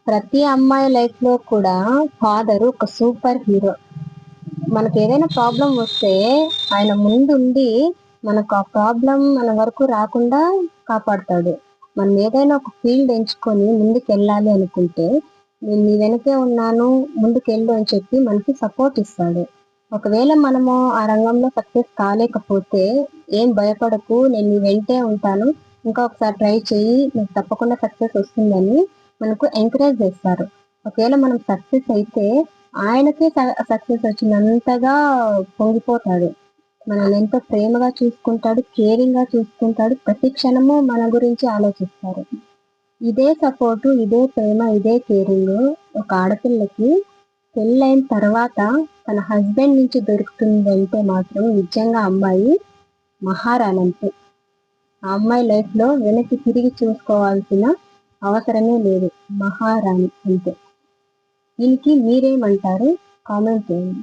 ప్రతి అమ్మాయి లైఫ్ లో కూడా ఫాదర్ ఒక సూపర్ హీరో. మనకి ఏదైనా ప్రాబ్లం వస్తే ఆయన ముందుండి మనకు ఆ ప్రాబ్లం మన వరకు రాకుండా కాపాడుతాడు. మనం ఏదైనా ఒక ఫీల్డ్ ఎంచుకొని ముందుకు వెళ్ళాలి అనుకుంటే, నేను నీ వెనకే ఉన్నాను, ముందుకెళ్ళు అని చెప్పి మనకి సపోర్ట్ ఇస్తాడు. ఒకవేళ మనము ఆ రంగంలో సక్సెస్ కాలేకపోతే ఏం భయపడకు, నేను నీ వెంటే ఉంటాను, ఇంకా ఒకసారి ట్రై చేయి, నీకు తప్పకుండా సక్సెస్ వస్తుందని మనకు ఎంకరేజ్ చేస్తారు. ఒకవేళ మనం సక్సెస్ అయితే ఆయనకే సక్సెస్ వచ్చినంతగా పొంగిపోతాడు. మనల్ని ఎంతో ప్రేమగా చూసుకుంటాడు, కేరింగ్ గా చూసుకుంటాడు, ప్రతి క్షణము మన గురించి ఆలోచిస్తారు. ఇదే సపోర్టు, ఇదే ప్రేమ, ఇదే కేరింగ్ ఒక ఆడపిల్లకి పెళ్ళైన తర్వాత తన హస్బెండ్ నుంచి దొరుకుతుందంటే మాత్రం నిజంగా అమ్మాయి మహారాణంతే. ఆ అమ్మాయి లైఫ్ లో వెనక్కి తిరిగి చూసుకోవాల్సిన అవసరమే లేదు. మహారాణి అంతే. దీనికి మీరేమంటారు? కామెంట్ చేయండి.